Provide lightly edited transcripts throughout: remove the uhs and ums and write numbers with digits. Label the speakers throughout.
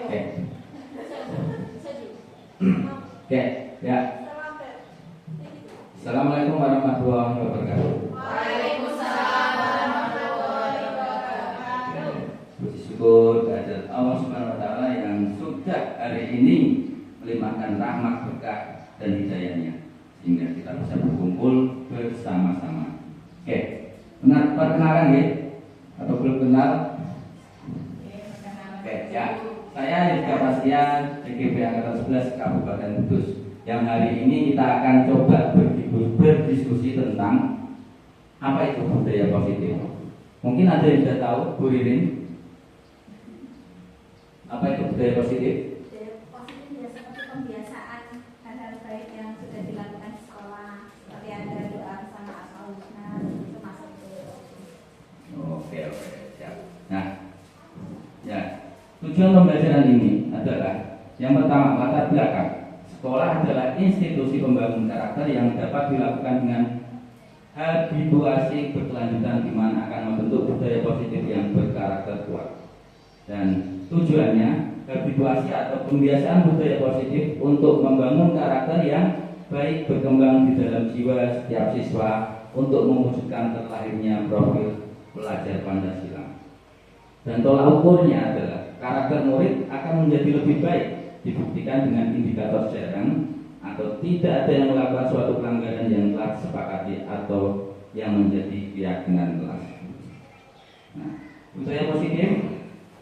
Speaker 1: Oke. Oke, ya. Assalamualaikum warahmatullahi wabarakatuh.
Speaker 2: Waalaikumsalam warahmatullahi wabarakatuh.
Speaker 1: Puji syukur kehadirat Allah Subhanahu wa taala yang sudah hari ini melimpahkan rahmat, berkah dan hidayahnya sehingga kita bisa berkumpul bersama-sama. Oke. Benar perkenalan ya? Atau belum kenal? Oke, ya. Saya Yudha Prasetya, CGP Angkatan 11 Kabupaten Kudus. Yang hari ini kita akan coba berdiskusi tentang apa itu budaya positif. Mungkin ada yang sudah tahu, Bu Ririn, apa itu budaya positif?
Speaker 2: Budaya positif ya seperti pembiasaan hal-hal baik yang sudah dilakukan di sekolah, seperti ada doa bersama asal-usulnya, itu masuk budaya positif.
Speaker 1: Oke, siap. Nah, ya, tujuan pembelajaran ini adalah yang pertama, latar belakang. Sekolah adalah institusi pembangun karakter yang dapat dilakukan dengan habituasi berkelanjutan di mana akan membentuk budaya positif yang berkarakter kuat. Dan tujuannya habituasi atau pembiasaan budaya positif untuk membangun karakter yang baik berkembang di dalam jiwa setiap siswa untuk mewujudkan terlahirnya profil pelajar Pancasila. Dan tolak ukurnya adalah karakter murid akan menjadi lebih baik dibuktikan dengan indikator jarang atau tidak ada yang melakukan suatu pelanggaran yang telah disepakati atau yang menjadi keyakinan kelas. Nah, budaya positif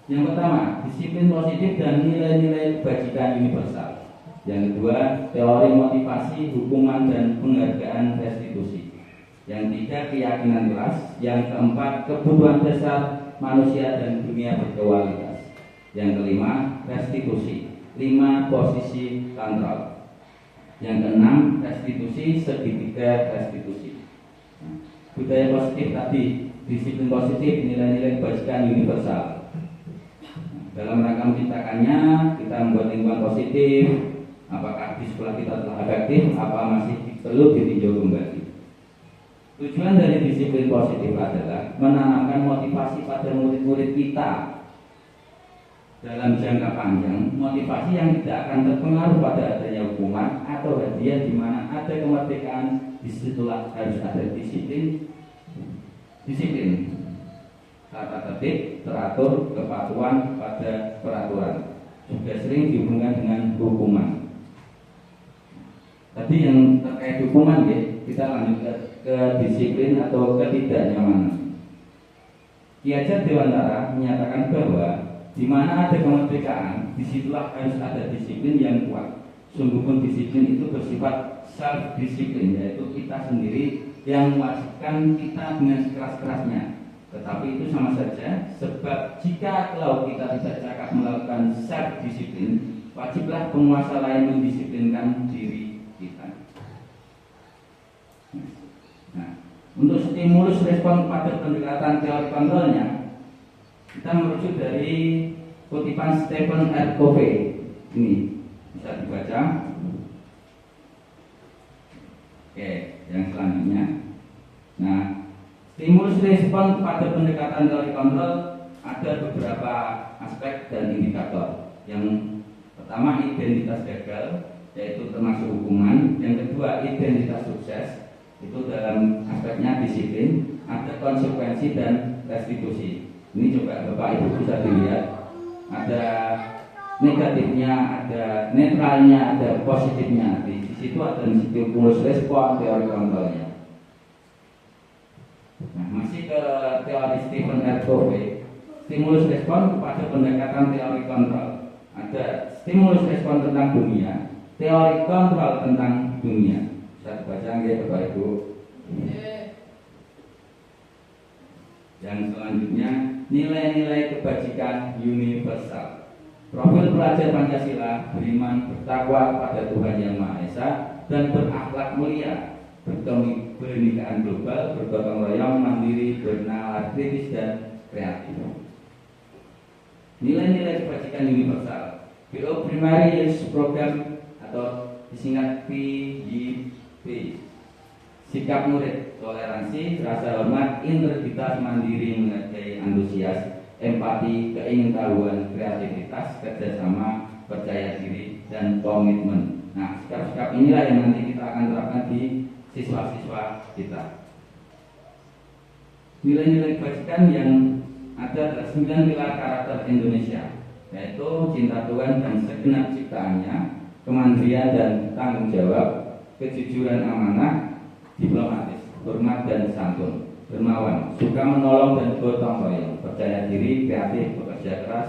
Speaker 1: yang pertama, disiplin positif dan nilai-nilai kebajikan universal. Yang kedua, teori motivasi, hukuman dan penghargaan restitusi. Yang ketiga, keyakinan kelas. Yang keempat, kebutuhan dasar manusia dan dunia berkualitas. Yang kelima, restitusi. 5 posisi kontrol. Yang keenam, restitusi, segitiga restitusi. Nah, budaya positif tadi, disiplin positif, nilai-nilai kebajikan universal. Dalam rangka menciptakannya, kita membuat lingkungan positif. Apakah di sekolah kita telah efektif, apa masih perlu ditinjau kembali. Tujuan dari disiplin positif adalah menanamkan motivasi pada murid-murid kita dalam jangka panjang, motivasi yang tidak akan terpengaruh pada adanya hukuman atau hadiah, di mana ada kemerdekaan, disitulah harus ada disiplin. Tata tertib, teratur, kepatuhan pada peraturan. Juga sering dihubungkan dengan hukuman. Tadi yang terkait hukuman ya, kita lanjut ke disiplin atau ketidaknyamanan. Ki Hajar Dewantara menyatakan bahwa di mana ada kemerdekaan, disitulah harus ada disiplin yang kuat. Sungguh pun disiplin itu bersifat self disiplin, yaitu kita sendiri yang mewajibkan kita dengan sekeras-kerasnya. Tetapi itu sama saja, sebab jika kalau kita tidak cakap melakukan self disiplin, wajiblah penguasa lain mendisiplinkan diri kita. Nah, untuk stimulus respon pada pendekatan teori kontrolnya, kita merujuk dari kutipan Stephen R. Covey. Ini bisa dibaca. Oke, yang selanjutnya. Nah, stimulus respon pada pendekatan teori kontrol ada beberapa aspek dan indikator. Yang pertama, identitas gagal, yaitu termasuk hukuman. Yang kedua, identitas sukses, itu dalam aspeknya disiplin, ada konsekuensi dan restitusi. Ini coba Bapak Ibu bisa dilihat, ada negatifnya, ada netralnya, ada positifnya. Di situ ada stimulus respon, teori kontrolnya. Nah, masih ke teori Stephen R. Covey, stimulus respon kepada pendekatan teori kontrol. Ada stimulus respon tentang dunia, teori kontrol tentang dunia. Bisa dibaca nggih Bapak Ibu? Yang selanjutnya, nilai-nilai kebajikan universal. Profil pelajar Pancasila beriman, bertakwa pada Tuhan Yang Maha Esa dan berakhlak mulia, berkebinekaan global, bergotong royong, mandiri, bernalar kritis dan kreatif. Nilai-nilai kebajikan universal. BO Primary Youth Program atau disingkat PYP. Sikap murid, toleransi, rasa hormat, integritas, mandiri, menghargai, antusias, empati, keingintahuan, kreativitas, kerjasama, percaya diri, dan komitmen. Nah, sikap-sikap inilah yang nanti kita akan terapkan di siswa-siswa kita. Nilai-nilai kebajikan yang ada adalah 9 pilar karakter Indonesia, yaitu cinta Tuhan dan segenap ciptaannya, kemandirian dan tanggung jawab, kejujuran amanah, diplomatis, hormat dan santun, dermawan, suka menolong dan gotong royong, percaya diri, kreatif, bekerja keras,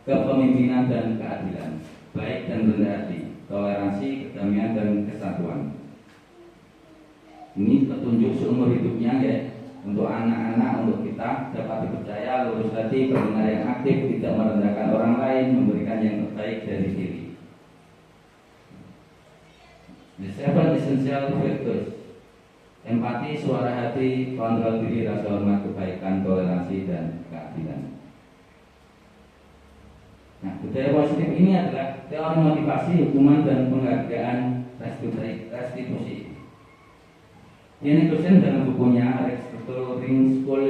Speaker 1: kepemimpinan dan keadilan, baik dan rendah hati, toleransi, kedamaian dan kesatuan. Ini petunjuk seumur hidupnya ya, untuk anak-anak, untuk kita dapat dipercaya, lurus hati, pendengar yang aktif, tidak merendahkan orang lain, memberikan yang terbaik dari diri. The 7 essential virtues: empati, suara hati, kontrol diri, rasa hormat, kebaikan, toleransi, dan keadilan. Nah, budaya positif ini adalah teori motivasi, hukuman, dan penghargaan restitusi. Ini dosen dalam bukunya Restoring School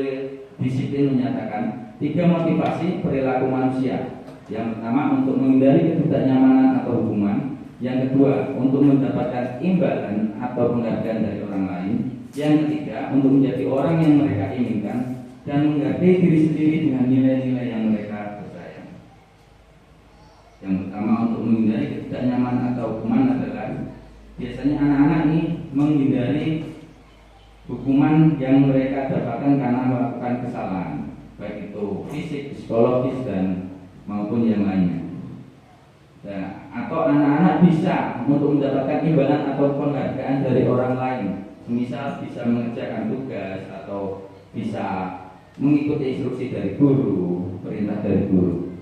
Speaker 1: Discipline menyatakan 3 motivasi perilaku manusia. Yang pertama, untuk menghindari ketidaknyamanan atau hukuman. Yang kedua, untuk mendapatkan imbalan atau penghargaan dari orang lain. Yang ketiga, untuk menjadi orang yang mereka inginkan dan menghargai diri sendiri dengan nilai-nilai yang mereka percaya. Yang pertama, untuk menghindari ketidaknyamanan atau hukuman adalah biasanya anak-anak ini menghindari hukuman yang mereka dapatkan karena melakukan kesalahan, baik itu fisik, psikologis, dan maupun yang lainnya. Nah, atau anak-anak bisa untuk mendapatkan imbalan atau penghargaan dari orang lain, misal bisa mengerjakan tugas atau bisa mengikuti instruksi dari guru, perintah dari guru.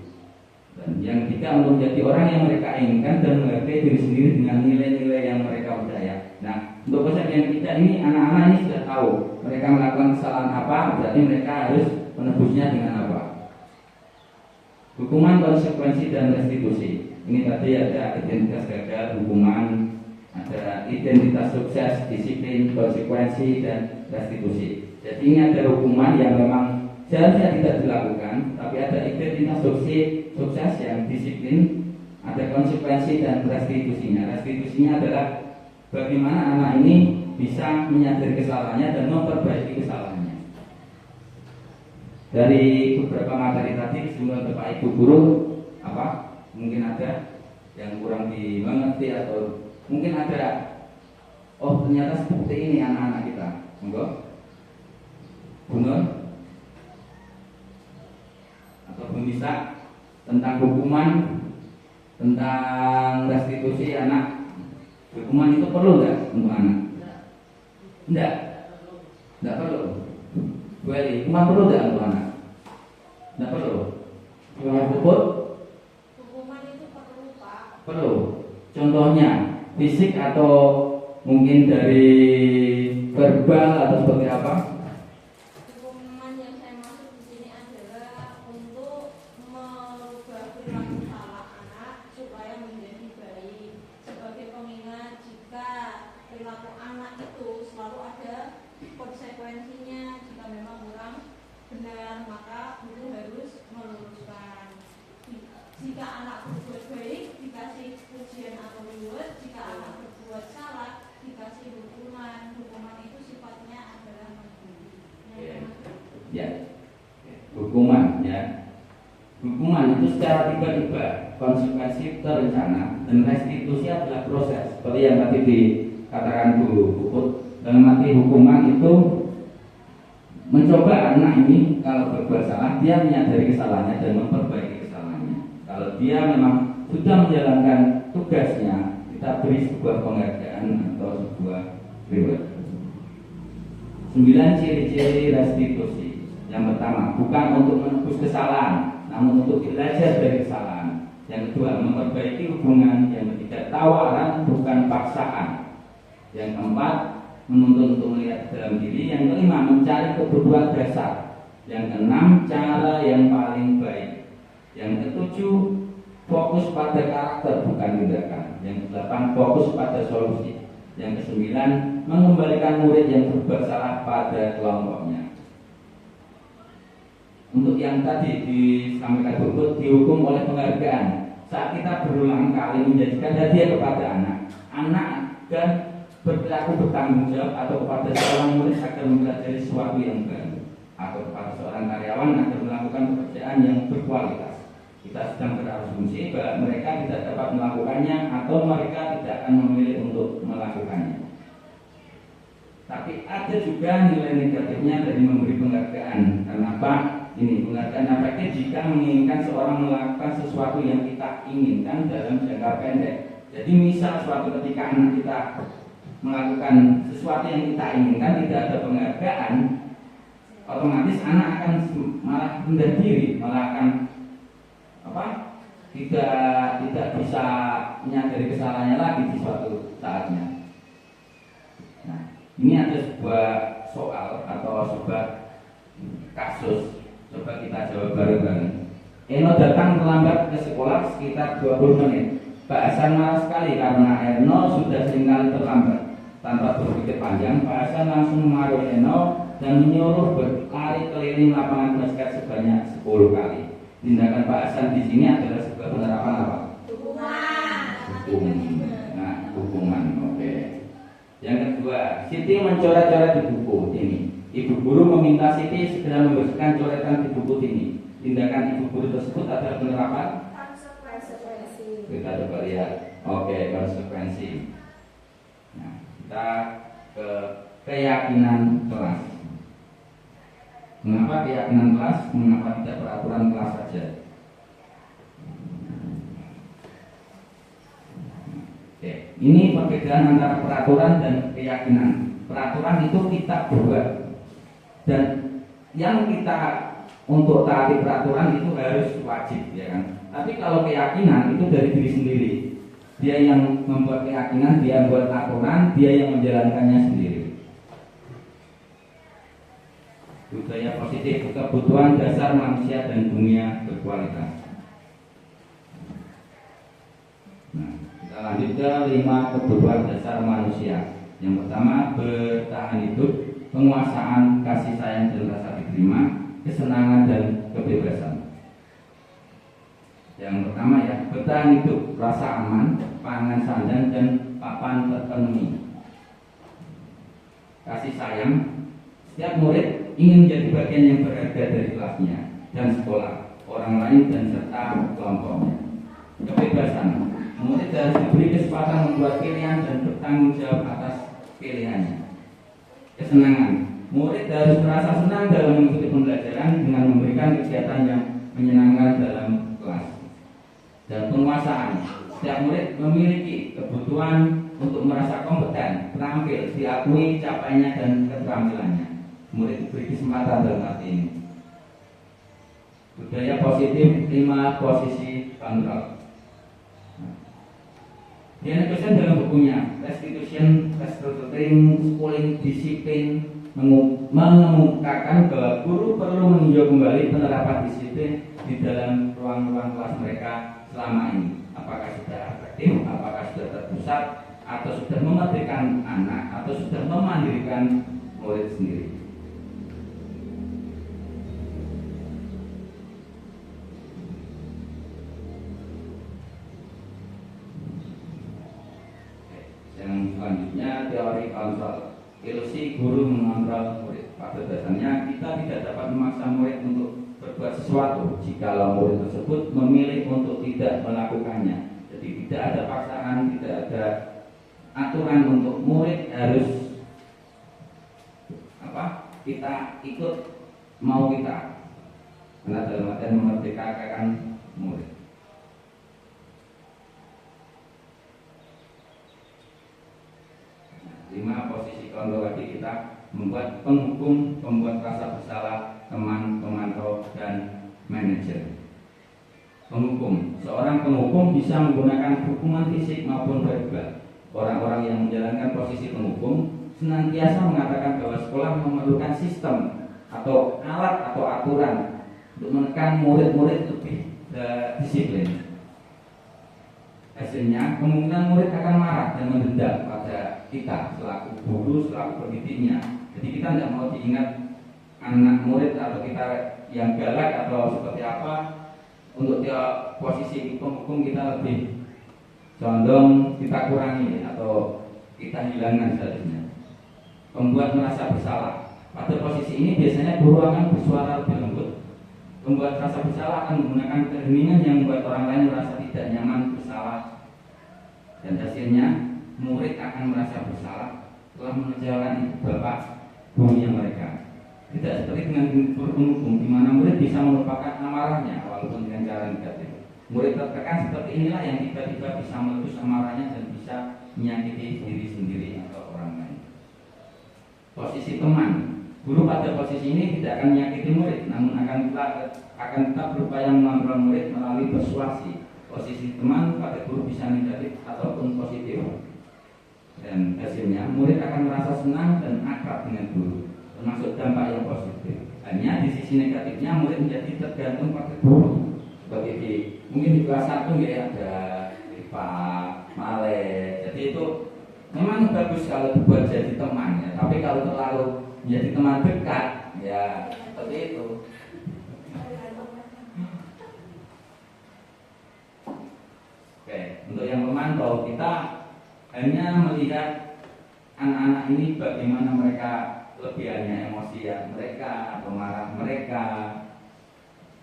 Speaker 1: Dan yang ketiga, untuk menjadi orang yang mereka inginkan dan menghargai diri sendiri dengan nilai-nilai yang mereka percaya. Nah, untuk konsep yang ketiga ini, anak-anak ini sudah tahu mereka melakukan kesalahan apa, berarti mereka harus menebusnya dengan apa. Hukuman, konsekuensi, dan restitusi. Ini tadi ada identitas gagal, hukuman, ada identitas sukses, disiplin, konsekuensi, dan restitusi. Jadi ini ada hukuman yang memang seharusnya tidak dilakukan, tapi ada identitas sukses yang disiplin, ada konsekuensi dan restitusinya. Restitusinya adalah bagaimana anak ini bisa menyadari kesalahannya dan memperbaiki kesalahannya. Dari beberapa materi tadi sebelum Bapak Ibu guru, apa mungkin ada yang kurang dimengerti atau mungkin ada, oh ternyata seperti ini anak-anak kita. Monggo, Bunur atau bisa tentang hukuman, tentang restitusi anak. Hukuman itu perlu nggak untuk anak? Nggak perlu. Hukuman perlu nggak untuk anak? Nggak perlu.
Speaker 2: Hukuman itu perlu, Pak.
Speaker 1: Perlu. Contohnya fisik atau mungkin dari verbal atau seperti apa?
Speaker 2: Hukuman yang saya maksud di sini adalah untuk merubah perilaku salah anak supaya menjadi baik, sebagai pengingat jika perilaku anak itu selalu ada konsekuensinya. Jika memang kurang benar, maka guru harus meluruskan. Jika anak berbuat baik, dikasih pujian atau reward. Jika anak berbuat salah, dikasih hukuman. Hukuman itu sifatnya adalah menghibur.
Speaker 1: Ya, hukuman ya. Hukuman itu secara tiba-tiba, konsekuensi terencana, dan restitusi adalah proses. Seperti yang tadi dikatakan Bu Puput, dalam arti hukuman itu mencoba anak ini kalau berbuat salah, dia menyadari kesalahannya dan memperbaiki kesalahannya. Kalau dia memang sudah menjalankan tugasnya, kita beri sebuah penghargaan atau sebuah reward. 9 ciri-ciri restitusi. Yang pertama, bukan untuk menebus kesalahan, namun untuk belajar dari kesalahan. Yang kedua, memperbaiki hubungan. Yang ketiga, tawaran bukan paksaan. Yang keempat, menuntun untuk melihat dalam diri. Yang kelima, mencari kebutuhan dasar. Yang keenam, cara yang paling baik. Yang ketujuh, fokus pada karakter bukan tindakan. Yang kedelapan, fokus pada solusi. Yang kesembilan, mengembalikan murid yang berbuat salah pada kelompoknya. untuk yang tadi disampaikan Bu, dihukum oleh penghargaan. Saat kita berulang kali menjadikan hadiah kepada anak dan berlaku bertanggung jawab, atau kepada seorang murid agar mempelajari sesuatu yang baru, atau kepada seorang karyawan agar melakukan pekerjaan yang berkualitas. Kita sedang berasumsi bahwa mereka tidak dapat melakukannya atau mereka tidak akan memilih untuk melakukannya. Tapi ada juga nilai negatifnya dari memberi penghargaan. Kenapa? Ini penghargaan efektif jika menginginkan seorang melakukan sesuatu yang kita inginkan dalam jangka pendek. Jadi misal suatu ketika anak kita melakukan sesuatu yang kita inginkan, tidak ada penghargaan, otomatis anak akan malah rendah diri, malah akan tidak bisa menyadari kesalahannya lagi di suatu saatnya. Nah, ini ada sebuah soal atau sebuah kasus. Coba kita jawab bareng-bareng. Eno datang terlambat ke sekolah sekitar 20 menit. Pak Hasan marah sekali karena Eno sudah seringkali terlambat. Tanpa berpikir panjang, Pak Hasan langsung memarahi Eno dan menyuruh berlari keliling lapangan basket sebanyak 10 kali. Tindakan Pak Hasan di sini adalah sebuah penerapan apa? Hukuman. Oke. Yang kedua, Siti mencoret-coret di buku ini. Ibu guru meminta Siti segera membersihkan coretan di buku ini. Tindakan ibu guru tersebut adalah penerapan konsekuensi. Kita coba lihat. Oke, konsekuensi. Nah, kita ke keyakinan kelas. Mengapa keyakinan kelas? Mengapa tidak peraturan kelas saja? Oke, ini perbedaan antara peraturan dan keyakinan. Peraturan itu kita buat, dan yang kita untuk taati peraturan itu harus wajib, ya kan? Tapi kalau keyakinan itu dari diri sendiri. Dia yang membuat keyakinan, dia membuat aturan, dia yang menjalankannya sendiri. Budaya positif, kebutuhan dasar manusia dan dunia berkualitas. Nah, kita lanjut ke 5 kebutuhan dasar manusia. Yang pertama, bertahan hidup, penguasaan, kasih sayang dan rasa diterima, kesenangan dan kebebasan. Yang pertama ya, bertahan hidup, rasa aman, pangan sandang dan papan terpenuhi. Kasih sayang, setiap murid ingin menjadi bagian yang berharga dari kelasnya dan sekolah, orang lain dan serta kelompoknya. Kebebasan, murid harus diberi kesempatan membuat pilihan dan bertanggung jawab atas pilihannya. Kesenangan, murid harus merasa senang dalam mengikuti pembelajaran dengan memberikan kegiatan yang menyenangkan dalam kelas. Dan penguasaan, setiap murid memiliki kebutuhan untuk merasa kompeten, terampil, diakui capaiannya dan keterampilannya. Murid diberi kesempatan dalam arti ini. Budaya positif, 5 posisi kontrol. Diana Dosen dalam bukunya Restitution, Restructuring, Schooling, Disiplin mengemukakan bahwa guru perlu meninjau kembali penerapan disiplin di dalam ruang-ruang kelas mereka selama ini. Apakah sudah efektif, apakah sudah terpusat, atau sudah memerdekakan anak, atau sudah memandirikan murid sendiri. Yang selanjutnya, teori kontrol. Ilusi guru mengontrol murid. Pada dasarnya kita tidak dapat memaksa murid untuk berbuat sesuatu jikalau murid tersebut memilih untuk tidak melakukannya. Jadi tidak ada paksaan, tidak ada aturan untuk murid harus kita ikut mau kita. Karena dalam artian memerdekakan murid. Lima posisi kontrol lagi, kita membuat penghukum, pembuat rasa bersalah, teman, pemantau, dan manajer. Penghukum, seorang penghukum bisa menggunakan hukuman fisik maupun verbal. Orang-orang yang menjalankan posisi penghukum senantiasa mengatakan bahwa sekolah memerlukan sistem atau alat atau aturan untuk menekan murid-murid lebih disiplin. Hasilnya, kemungkinan murid akan marah dan mendendam pada kita selaku guru, selaku pendidiknya. Jadi kita tidak mau diingat anak murid atau kita yang galak atau seperti apa, untuk tiap posisi penghukum kita lebih condong kita kurangi atau kita hilangkan seharusnya. Pembuat merasa bersalah. Pada posisi ini biasanya guru akan bersuara lebih lembut. Pembuat rasa bersalah akan menggunakan keheningan yang membuat orang lain merasa tidak nyaman bersalah. Dan hasilnya murid akan merasa bersalah telah mengecewakan bapak gurunya mereka. Tidak seperti dengan guru penghukum di mana murid bisa melupakan amarahnya walaupun dengan cara negatif. Murid tertekan seperti inilah yang tiba-tiba bisa meletus amarahnya dan bisa menyakiti diri sendiri atau orang lain. Posisi teman. Guru pada posisi ini tidak akan menyakiti murid, namun akan tetap berupaya mengontrol murid melalui persuasi. Posisi teman pada guru bisa negatif ataupun positif. Dan hasilnya murid akan merasa senang dan akrab dengan guru, termasuk dampak yang positif. Hanya di sisi negatifnya murid menjadi tergantung pada guru. Seperti mungkin di kelas 1 ya ada IPA, Male. Jadi itu memang bagus kalau dibuat jadi teman ya. Tapi kalau terlalu menjadi teman dekat ya seperti itu. Oke, untuk yang memantau kita hanya melihat anak-anak ini bagaimana mereka kelebihannya emosi mereka atau marah mereka.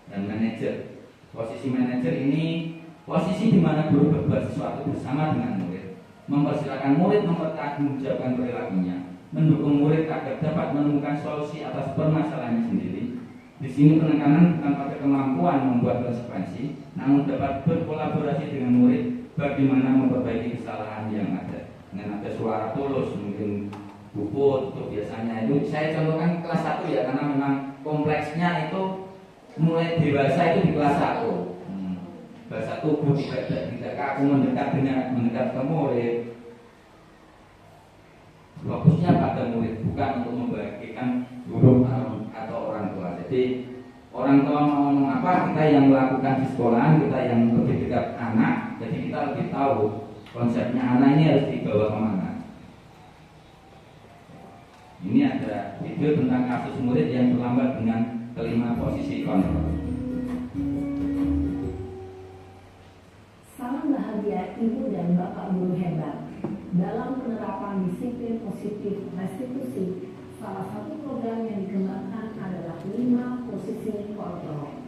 Speaker 1: Dan manajer, posisi manajer ini posisi di mana guru berbuat sesuatu bersama dengan murid, mempersilahkan murid mempertanggungjawabkan perilakunya, mendukung murid agar dapat menemukan solusi atas permasalahannya sendiri. Di sini penekanan bukan pada kemampuan membuat konsekuensi, namun dapat berkolaborasi dengan murid bagaimana memperbaiki kesalahan yang ada. Dengan ada suara tulus, mungkin buput itu biasanya itu saya contohkan kelas 1 ya, karena memang kompleksnya itu mulai dewasa itu di kelas 1. Kelas 1 bu tidak kaku mendekat ke murid. Fokusnya pada murid, bukan untuk membagikan guru atau orang tua. Jadi orang tua mau ngomong apa, kita yang melakukan di sekolahan, kita yang lebih dekat anak, jadi kita lebih tahu konsepnya anak ini harus dibawa kemana. Ini ada video tentang kasus murid yang terlambat dengan kelima posisi kontrol.
Speaker 3: Salam bahagia Ibu dan Bapak guru hebat. Dalam penerapan disiplin positif restitusi, salah satu program yang dikembangkan adalah 5 posisi kontrol.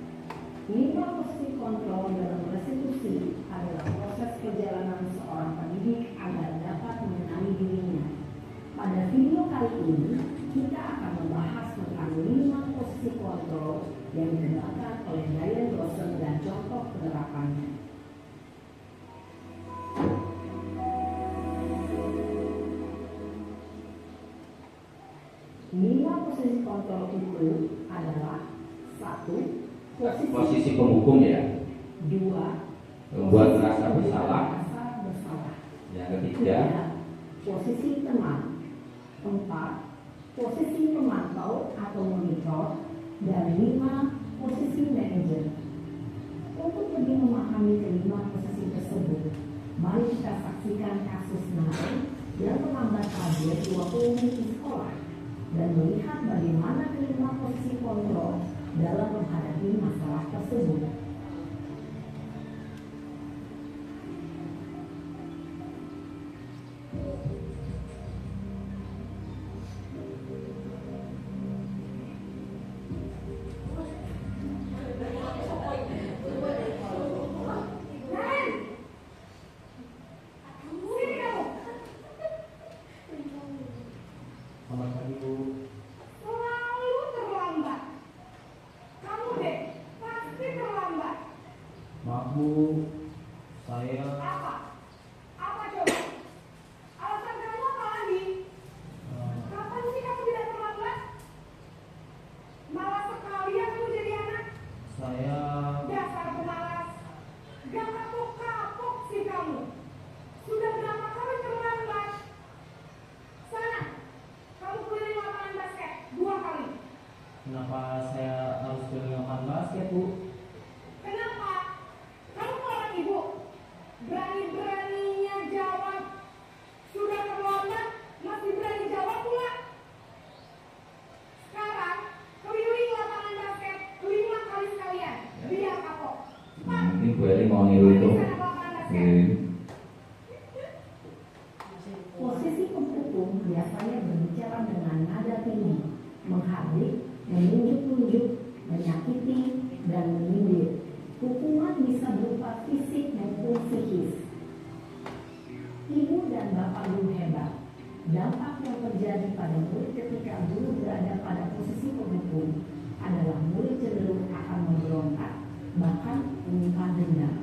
Speaker 3: 5 posisi kontrol dalam restitusi adalah proses perjalanan seorang pendidik agar dapat mengenali dirinya. Pada video kali ini, kita akan membahas tentang 5 posisi kontrol yang dikembangkan oleh Diane Dawson dan contoh penerapannya. Posisi kontrol itu adalah 1.
Speaker 1: Posisi penghukum ya.
Speaker 3: 2.
Speaker 1: Membuat merasa bersalah. Yang ketiga,
Speaker 3: posisi teman. 4. Posisi pemantau atau monitor. Dan 5. Posisi manajer. Untuk lebih memahami kelima posisi tersebut, mari kita saksikan kasus Nael yang terlambat hadir 20 menit di sekolah dan melihat bagaimana kelima posisi kontrol dalam menghadapi masalah tersebut.
Speaker 4: Selamat pagi, Bu.
Speaker 5: Selalu terlambat. Kamu deh, pasti terlambat.
Speaker 4: Maaf, Bu. Saya
Speaker 5: Apa? Apa coba? Alasan kamu apa lagi? Kapan sih kamu tidak terlambat? Malas sekali ya kamu jadi anak.
Speaker 4: saya
Speaker 5: Dasar pemalas. Gak kapok-kapok sih kamu. Sudah berapa kali terlambat? Sana, kamu keliling lapangan basket 2 kali.
Speaker 4: kenapa saya harus keliling lapangan basket, Bu?
Speaker 5: Kenapa? Kamu orang ibu. Berani-berani
Speaker 1: itu.
Speaker 3: Posisi pemukul biasanya berbicara dengan nada tinggi, menghardik, menunjuk-nunjuk, menyakiti, dan menyindir. Hukuman bisa berupa fisik maupun psikis. Ibu dan bapak guru hebat. Dampak yang terjadi pada murid ketika guru berada pada posisi pemukul adalah murid cenderung akan memberontak, bahkan menyimpan dendam.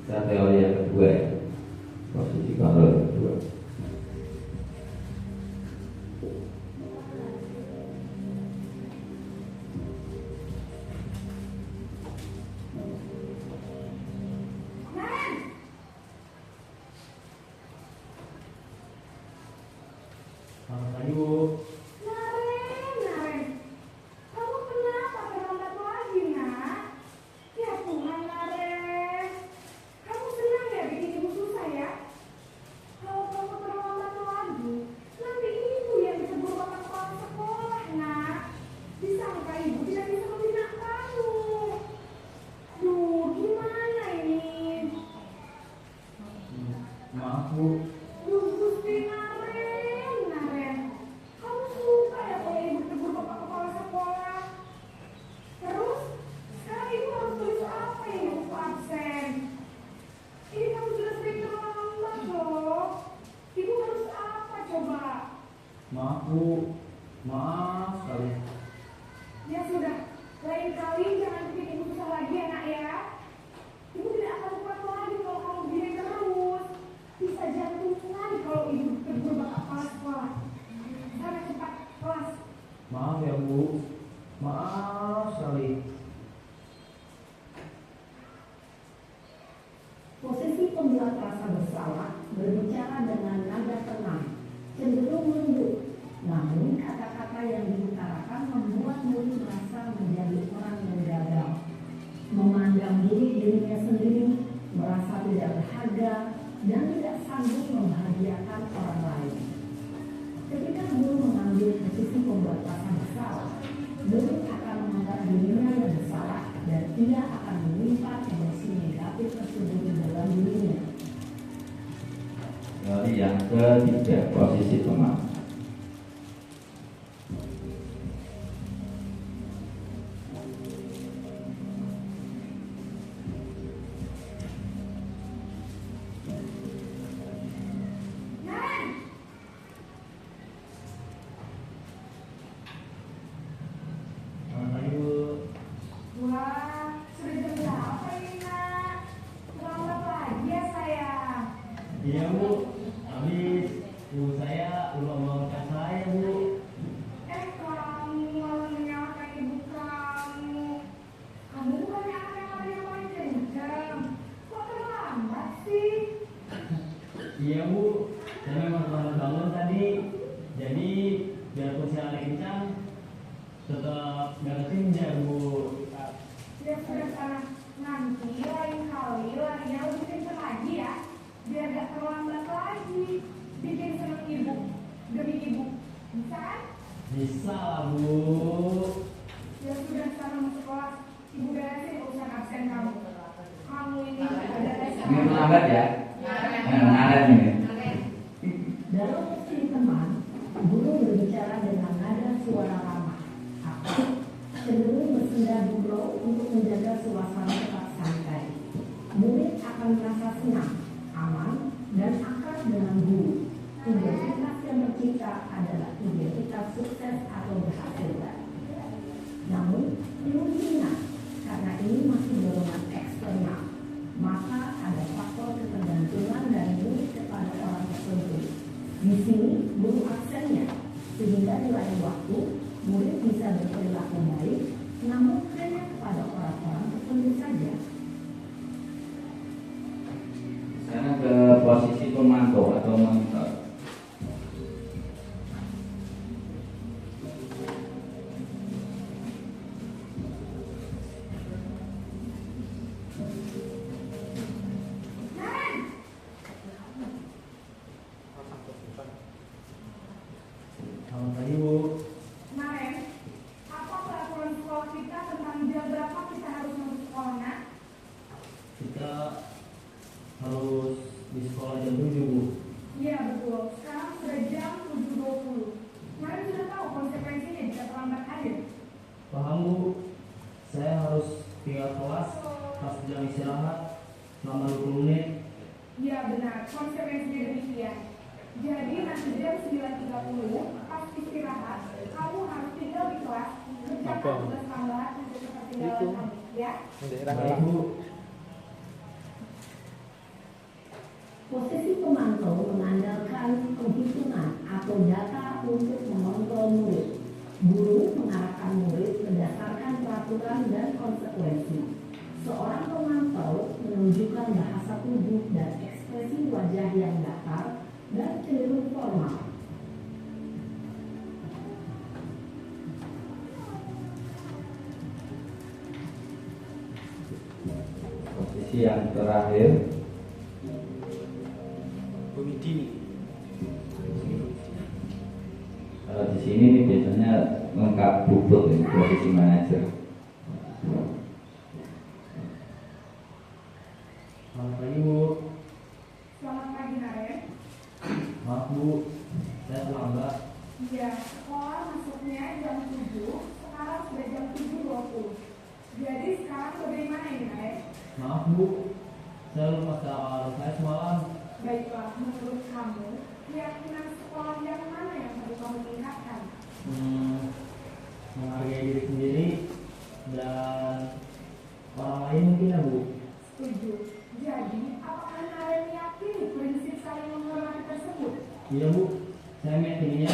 Speaker 1: Teori yang kedua ya, posisi kontrol yang kedua.
Speaker 4: Selamat pagi, Bu.
Speaker 5: Naren, kamu kenapa terlambat lagi, nak? Ya Tuhan, Naren, kamu senang ya bikin ibu susah ya? Kalau kamu terlambat lagi, nanti ibu yang ditegur bapak kepala sekolah, nak. Disangka ibu tidak bisa membina kamu. Duh, gimana ini?
Speaker 4: Maaf, Bu.
Speaker 5: Duh, Gusti Naren, kamu suka ya kalau ibu tegur bapak kepala sekolah? Terus, sekarang ibu harus tulis apa ini buku absen? Ini kamu sudah sering terlambat loh. Ibu harus apa coba?
Speaker 4: Maaf, Bu. Maaf sekali.
Speaker 5: Ya sudah, lain kali jangan bikin ibu susah lagi ya nak ya. Ibu tidak akan kuat lagi kalau kamu begini terus. Bisa jantungan kalau ibu tegur bapak kepala sekolah. Sana cepat kelas.
Speaker 4: Maaf ya, Bu. Maaf sekali.
Speaker 3: Posisi pembuat rasa bersalah berbicara dengan nada tenang, cenderung lembut. Namun kata-kata yang diutarakan membuat murid merasa menjadi orang yang gagal, memandang buruk dirinya sendiri, merasa tidak berharga, dan tidak sanggup membahagiakan orang lain. Ketika guru mengambil posisi pembuat rasa bersalah, murid akan menganggap dirinya yang bersalah dan ia akan menyimpan emosi negatif tersebut di dalam dirinya.
Speaker 1: Teori yang ketiga, posisi pemaaf.
Speaker 5: Naren,
Speaker 4: Selamat pagi, Bu.
Speaker 5: wah, sudah jam berapa ini nak? Terlambat lagi ya sayang.
Speaker 4: Iya, Bu. Habis ibu saya lupa membawakan saya, Bu.
Speaker 5: Kamu malah menyalahkan ibu kamu. Kamu bukannya anak yang paling kencang. Kok terlambat sih?
Speaker 4: Iya, Bu. Saya memang terlambat bangun tadi. Jadi biarpun saya lari kencang, tetap nggak ketinjar, Bu.
Speaker 5: Ya sudah sana. Nanti lain kali larinya lebih kencang lagi ya. Biar gak terlambat lagi. Bikin seneng ibu. Demi ibu. Bisa kan?
Speaker 4: Bisa lah, Bu.
Speaker 5: Ya sudah sana masuk kelas. Ibu beresin urusan absen kamu. Kamu ini ada rasa.
Speaker 1: Ini terlambat ya? Ngaret ini.
Speaker 3: Dalam posisi teman, guru berbicara dengan nada suara ramah, aktif, cenderung bersenda gurau untuk menjaga suasana tetap santai. Murid akan merasa senang, aman, dan akrab dengan guru. Identitas yang tercipta adalah identitas sukses atau berhasil. Namun, perlu diingat, karena ini masih dorongan eksternal, maka ada faktor ketergantungan dari murid kepada orang tertentu. Di sini, guru absennya, sehingga di lain waktu, murid bisa berperilaku baik, namun hanya kepada orang-orang tertentu saja.
Speaker 4: tinggal kelas pas jam istirahat selama 20 menit.
Speaker 5: Ya benar, konsekuensinya demikian. Jadi nanti jam 9.30 pas istirahat, kamu harus tinggal di kelas kerjakan tugas tambahan untuk ketertinggalan kamu, ya?
Speaker 4: Baik Bu.
Speaker 3: Posisi pemantau mengandalkan penghitungan atau data untuk mengontrol murid. Guru mengarahkan murid berdasarkan peraturan dan konsekuensi. Seorang pemantau menunjukkan bahasa tubuh dan ekspresi wajah yang datar dan cenderung formal.
Speaker 1: Posisi yang terakhir, kalau di sini nih biasanya lengkap bubut ya, posisi manajer.
Speaker 4: Selamat pagi Bu.
Speaker 5: Selamat pagi Naren.
Speaker 4: Maaf Bu, saya terlambat.
Speaker 5: Iya, sekolah masuknya jam 7, sekarang sudah jam 7.20. Jadi sekarang bagaimana ini Naren?
Speaker 4: Maaf Bu, saya lupa soal saya semalam.
Speaker 5: Baiklah, menurut kamu, keyakinan sekolah yang mana yang perlu kamu tingkatkan?
Speaker 4: Menghargai diri sendiri dan orang lain mungkin ya Bu.
Speaker 5: Setuju. Jadi, apakah Naren meyakini prinsip saling menghormati tersebut?
Speaker 4: Iya Bu, saya meyakininya.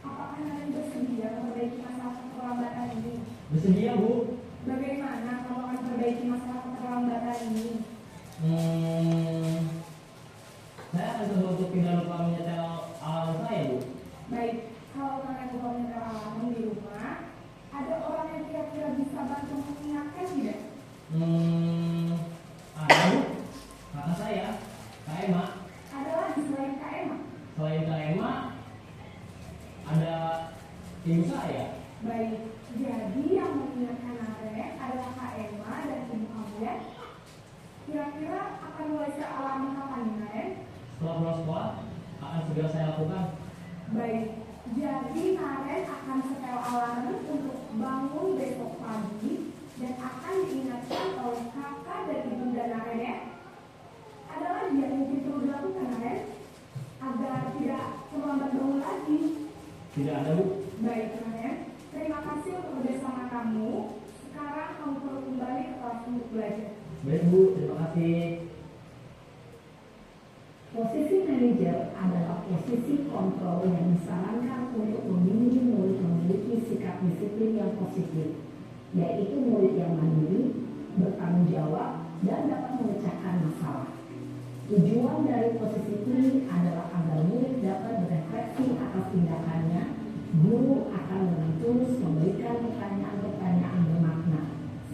Speaker 5: Apakah Naren bersedia memperbaiki masalah keterlambatan ini?
Speaker 4: Bersedia Bu.
Speaker 5: Bagaimana kamu akan perbaiki masalah keterlambatan ini?
Speaker 4: Saya akan coba untuk tidak lupa menyetel alarm saya Bu.
Speaker 5: Baik, kalau Naren lupa menyetel alarm di rumah, ada orang yang kira-kira bisa bantu mengingatkan tidak?
Speaker 4: Ada Bu, kakak saya, Kak Emma.
Speaker 5: Ada lagi selain Kak Emma?
Speaker 4: Selain Kak Emma, ada ibu saya.
Speaker 5: Baik, jadi yang mengingatkan Naren adalah Kak Emma dan ibu kamu ya? Kira-kira akan mulai alarm kapan nih Naren?
Speaker 4: Setelah pulang sekolah, akan segera saya lakukan.
Speaker 5: Baik, jadi Naren akan setel alarm untuk bangun besok pagi dan akan diingatkan oleh kakak dan ibunda Naren ya. Ada lagi yang mungkin perlu dilakukan Naren agar tidak terlambat bangun lagi.
Speaker 4: Tidak ada Bu.
Speaker 5: Baik Naren, terima kasih untuk kerjasama kamu. Sekarang kamu perlu kembali ke kelas untuk belajar.
Speaker 4: Baik Bu, terima kasih.
Speaker 3: Posisi manajer adalah posisi kontrol yang disarankan untuk membimbing murid memiliki sikap disiplin yang positif, yaitu murid yang mandiri, bertanggung jawab, dan dapat memecahkan masalah. Tujuan dari posisi ini adalah agar murid dapat berefleksi atas tindakannya. Guru akan dengan tulus memberikan pertanyaan-pertanyaan bermakna,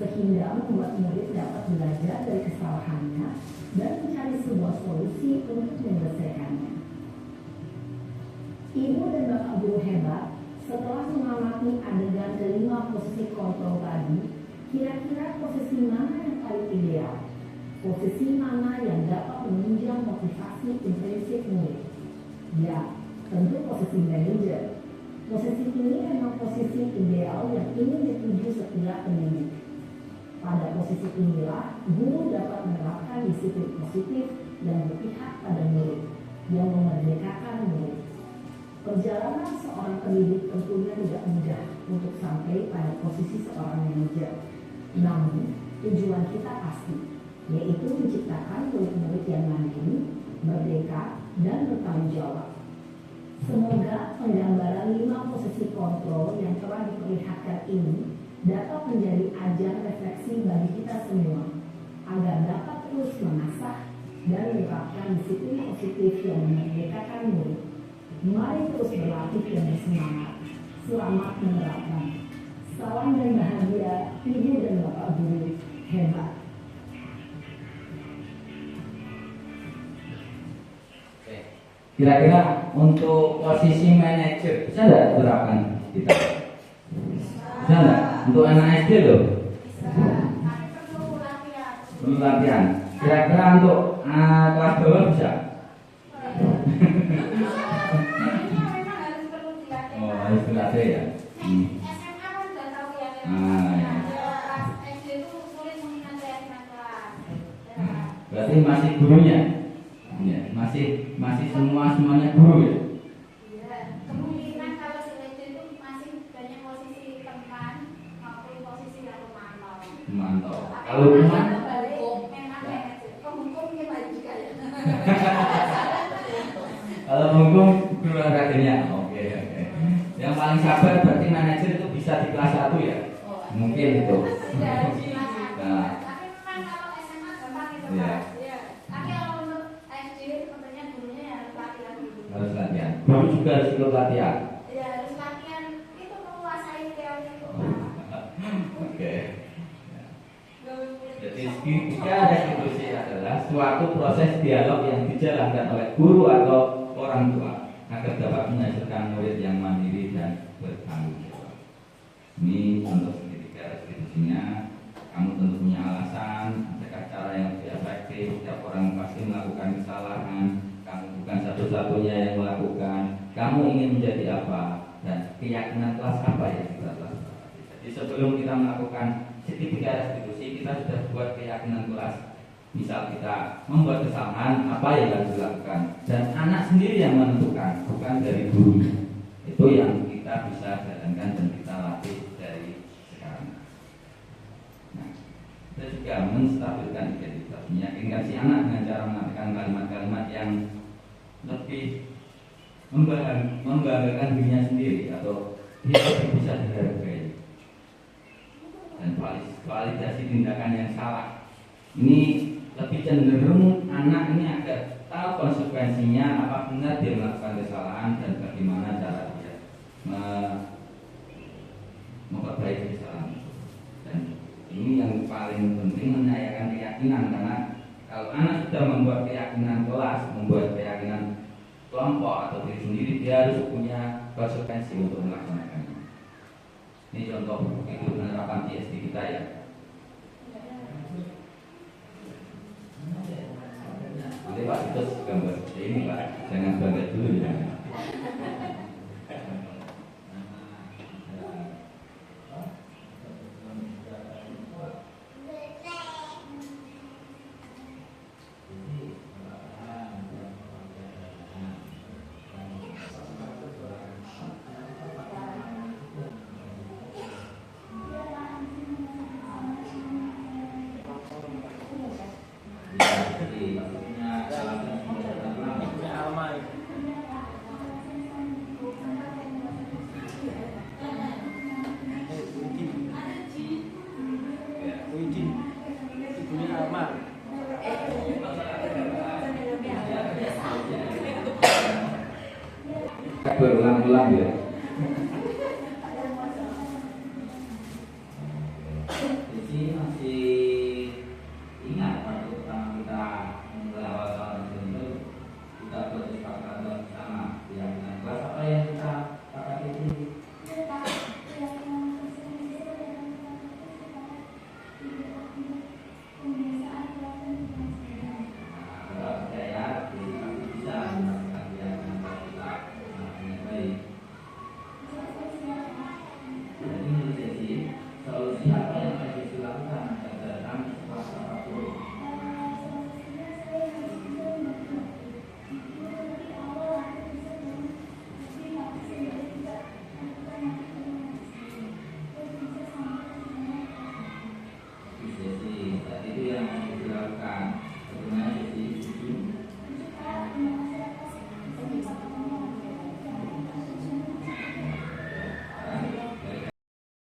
Speaker 3: sehingga membuat murid dapat belajar dari kesalahannya dan mencari sebuah solusi untuk menyelesaikannya. Ibu dan bapak guru hebat, setelah mengamati adegan kelima posisi kontrol tadi, kira-kira posisi mana yang paling ideal? Posisi mana yang dapat menunjang motivasi intrinsik murid? Ya, tentu posisi manajer. Posisi ini memang posisi ideal yang ingin dituju setiap pendidik. Pada posisi inilah, guru dapat menerapkan disiplin positif dan berpihak pada murid, yang memerdekakan murid. Perjalanan seorang pendidik tentunya tidak mudah untuk sampai pada posisi seorang manajer. Namun, tujuan kita pasti, yaitu menciptakan murid-murid yang mandiri, merdeka, dan bertanggung jawab. Semoga penggambaran 5 posisi kontrol yang telah diperlihatkan ini dapat menjadi ajang refleksi bagi kita semua, agar dapat terus mengasah dan menerapkan disiplin positif yang memerdekakan murid. Mari terus berlatih dan bersemangat. Selamat menerapkan. Salam dan bahagia, Ibu dan Bapak Guru hebat.
Speaker 1: Kira-kira untuk posisi manajer bisa nggak diterapkan kita? Bisa nggak? Untuk anak SD loh. Perlu latihan. Kira-kira untuk kelas bawah bisa? Oh, harus berlatih ya.
Speaker 2: SMA kan udah tahu ya.
Speaker 1: Ah, ya.
Speaker 2: Kelas SD itu sulit
Speaker 1: masih gurunya. Ya, masih semuanya guru ya.
Speaker 5: Iya, kemungkinan kalau seleksi itu masih banyak posisi teman maupun posisi yang memantau.
Speaker 1: Mantap.
Speaker 5: Tapi
Speaker 1: Kalau rumah
Speaker 5: balik memang manajer. Hukum gimana juga ya?
Speaker 1: kalau hukum guru olahraganya. Oke. Yang paling sabar berarti manajer itu bisa di kelas 1 ya. Mungkin itu. Nah,
Speaker 5: Tapi memang kalau SMA gampang itu
Speaker 1: Iya.
Speaker 5: Pak. Iya. Tapi kalau untuk SD sebenarnya gurunya ya harus latihan dulu.
Speaker 1: harus latihan. Guru juga harus ikut latihan.
Speaker 5: Ya harus latihan itu menguasai teori itu.
Speaker 1: Oke.
Speaker 2: gawe kulit
Speaker 1: Jadi segitiga restitusi adalah suatu proses dialog yang dijalankan oleh guru atau orang tua agar dapat menghasilkan murid yang mandiri dan bertanggung jawab. Ini untuk segitiga restitusinya. Kamu tentu punya alasan, adakah cara yang lebih efektif? Setiap orang pasti melakukan kesalahan. Kamu bukan satu-satunya yang melakukan. Kamu ingin menjadi apa? Dan keyakinan kelas apa yang kita telah sepakati. Jadi sebelum kita melakukan segitiga restitusi, kita sudah buat keyakinan kelas. Misal kita membuat kesalahan, apa yang harus dilakukan? Dan anak sendiri yang menentukan, bukan dari guru. Itu yang kita bisa jalankan dan kita latih dari sekarang. Nah, kita juga menstabilkan identitas, meyakinkan si anak dengan cara mengatakan kalimat-kalimat yang lebih membanggakan dirinya sendiri atau dia lebih bisa dihargai. Dan validasi tindakan yang salah ini lebih cenderung anak ini agar tahu konsekuensinya, apa benar dia melakukan kesalahan dan bagaimana cara dia memperbaiki kesalahan itu. Dan ini yang paling penting, menanyakan keyakinan, karena kalau anak sudah membuat keyakinan kelas, membuat keyakinan kelompok atau diri sendiri, dia harus punya konsekuensi untuk melaksanakannya. Ini contoh itu penerapan PSD kita ya. Nanti Pak itu gambar seperti ini Pak, jangan bangga dulu ya. Berulang-ulang ya. Jadi masih